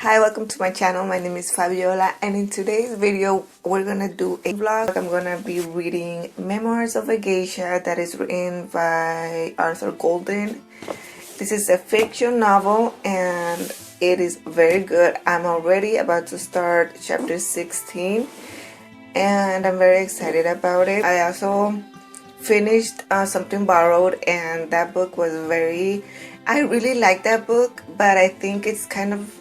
Hi, welcome to my channel. My name is Fabiola, and in today's video we're gonna do a vlog. I'm gonna be reading Memoirs of a Geisha that is written by Arthur Golden. This is a fiction novel and it is very good. I'm already about to start chapter 16 and I'm very excited about it. I also finished Something Borrowed, and that book was I really like that book, but I think it's kind of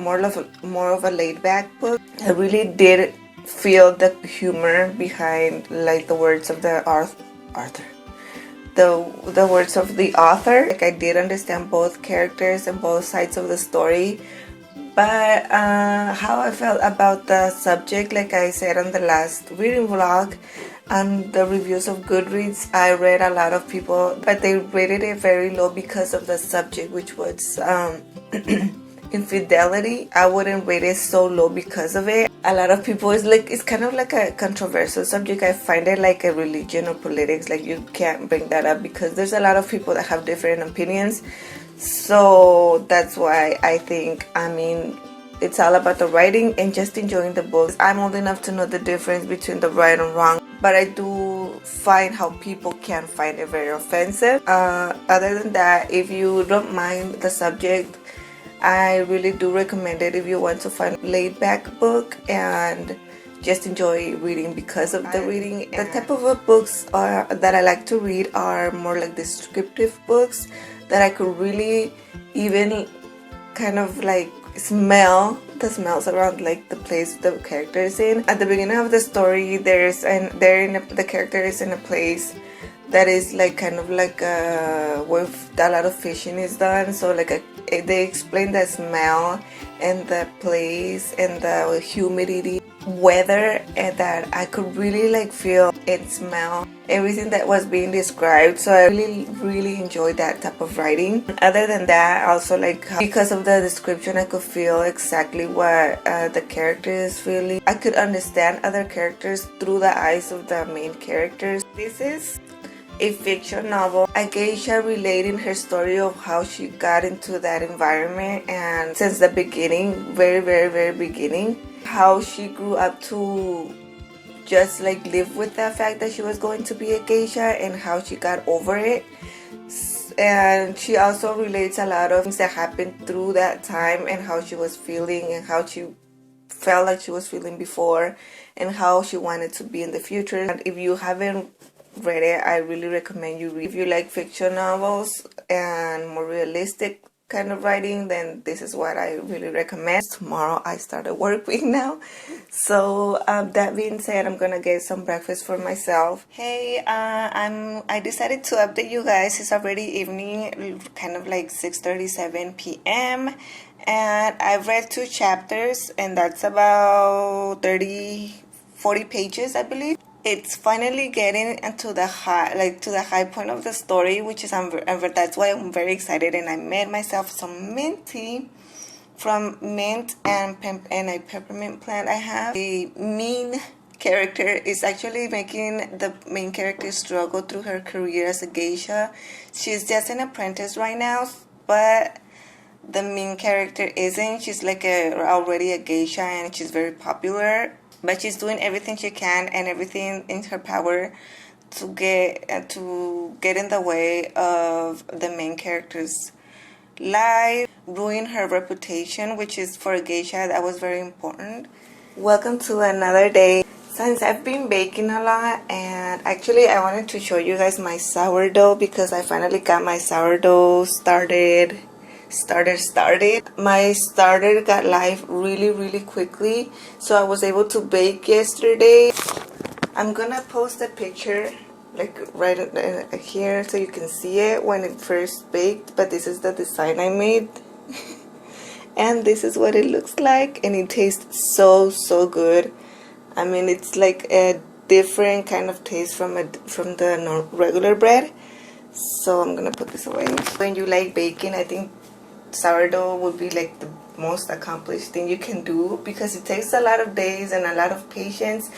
more of a laid back book. I really did feel the humor behind like the words of the author. The words of the author. Like I did understand both characters and both sides of the story. But how I felt about the subject, like I said on the last reading vlog, and the reviews of Goodreads, I read a lot of people, but they rated it very low because of the subject, which was infidelity. I wouldn't rate it so low because of it. A lot of people, it's kind of like a controversial subject. I find it like a religion or politics, like you can't bring that up because there's a lot of people that have different opinions. So that's why I think, it's all about the writing and just enjoying the book. I'm old enough to know the difference between the right and wrong, but I do find how people can find it very offensive. Other than that, if you don't mind the subject, I really do recommend it if you want to find a laid back book and just enjoy reading because of the reading. The type of books that I like to read are more like descriptive books that I could really even kind of like smell the smells around like the place the character is in. At the beginning of the story, the character is in a place that is like kind of like where a lot of fishing is done. So like they explain the smell and the place and the humidity, weather, and that I could really like feel and smell everything that was being described. So I really enjoyed that type of writing. Other than that, also like because of the description, I could feel exactly what the character is feeling. I could understand other characters through the eyes of the main characters. This is a fiction novel, a geisha relating her story of how she got into that environment, and since the beginning, very beginning, how she grew up to just like live with the fact that she was going to be a geisha and how she got over it. And she also relates a lot of things that happened through that time and how she was feeling and how she felt like she was feeling before and how she wanted to be in the future. And if you haven't read it, I really recommend you read. If you like fiction novels and more realistic kind of writing, then this is what I really recommend. Tomorrow I start a work week now, so that being said, I'm gonna get some breakfast for myself. Hey, I decided to update you guys. It's already evening, kind of like 6:37 p.m. and I've read 2 chapters, and that's about 40 pages, I believe. It's finally getting into the high point of the story, which is that's why I'm very excited. And I made myself some mint tea from mint and a peppermint plant I have. The main character is actually making the main character struggle through her career as a geisha. She's just an apprentice right now, but the main character isn't. She's like already a geisha and she's very popular. But she's doing everything she can and everything in her power to get in the way of the main character's life, ruin her reputation, which is for a geisha that was very important. Welcome to another day. Since I've been baking a lot, and actually I wanted to show you guys my sourdough because I finally got my sourdough started. My starter got live really quickly, so I was able to bake yesterday. I'm gonna post a picture like right here so you can see it when it first baked, but this is the design I made and this is what it looks like, and it tastes so good. It's like a different kind of taste from the regular bread. So I'm gonna put this away. When you like baking, I think sourdough would be like the most accomplished thing you can do because it takes a lot of days and a lot of patience,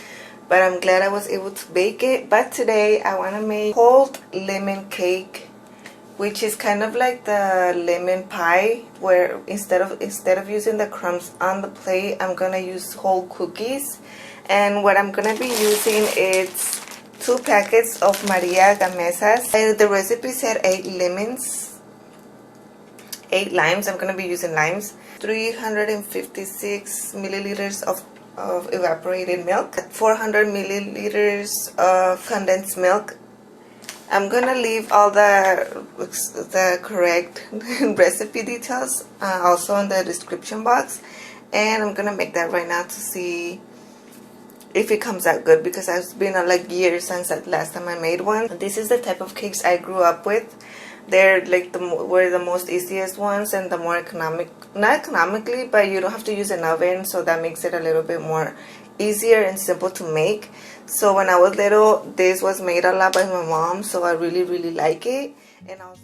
but I'm glad I was able to bake it. But today I want to make cold lemon cake which is kind of like the lemon pie, where instead of using the crumbs on the plate, I'm gonna use whole cookies. And what I'm gonna be using is 2 packets of Maria Gamesas. And the recipe said 8 lemons, 8 limes. I'm gonna be using limes. 356 milliliters of evaporated milk, 400 milliliters of condensed milk. I'm gonna leave all the correct recipe details also in the description box, and I'm gonna make that right now to see if it comes out good, because it's been like years since that last time I made one. This is the type of cakes I grew up with. They're like were the most easiest ones and the more not economically, but you don't have to use an oven, so that makes it a little bit more easier and simple to make. So when I was little, this was made a lot by my mom, so I really like it. And also,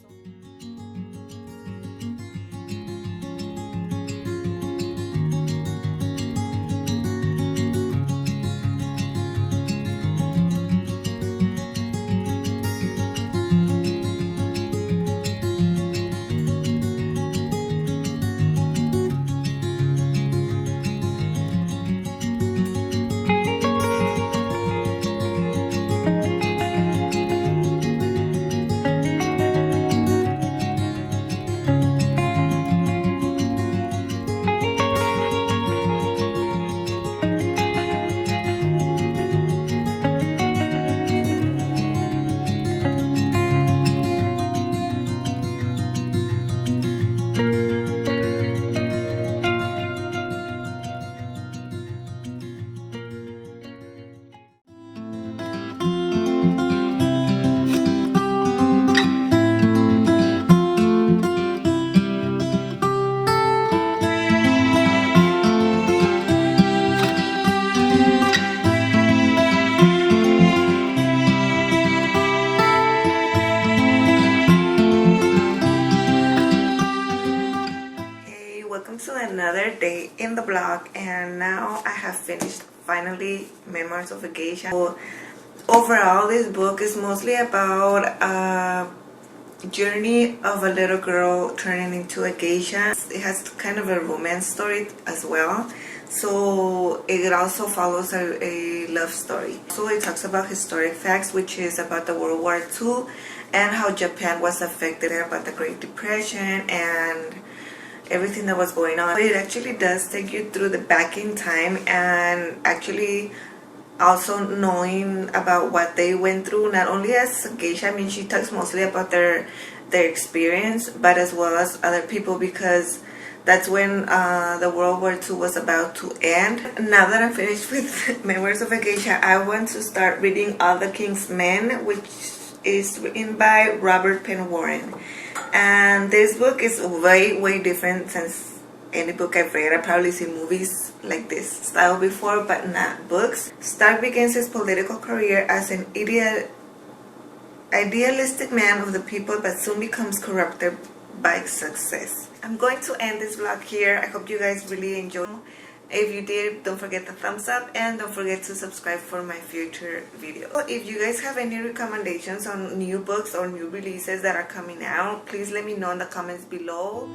welcome to another day in the blog, and now I have finished finally Memoirs of a Geisha. So overall, this book is mostly about a journey of a little girl turning into a geisha. It has kind of a romance story as well, so it also follows a love story. So it talks about historic facts, which is about the World War II and how Japan was affected, about the Great Depression and everything that was going on. It actually does take you through the back in time, and actually also knowing about what they went through, not only as geisha. I mean, she talks mostly about their experience, but as well as other people, because that's when the World War II was about to end. Now that I'm finished with Memoirs of a Geisha, I want to start reading All the King's Men, which is written by Robert Penn Warren. And this book is way different since any book I've read. I've probably seen movies like this style before, but not books. Stark begins his political career as an idealistic man of the people, but soon becomes corrupted by success. I'm going to end this vlog here. I hope you guys really enjoyed. If you did, don't forget the thumbs up, and don't forget to subscribe for my future videos. If you guys have any recommendations on new books or new releases that are coming out, please let me know in the comments below.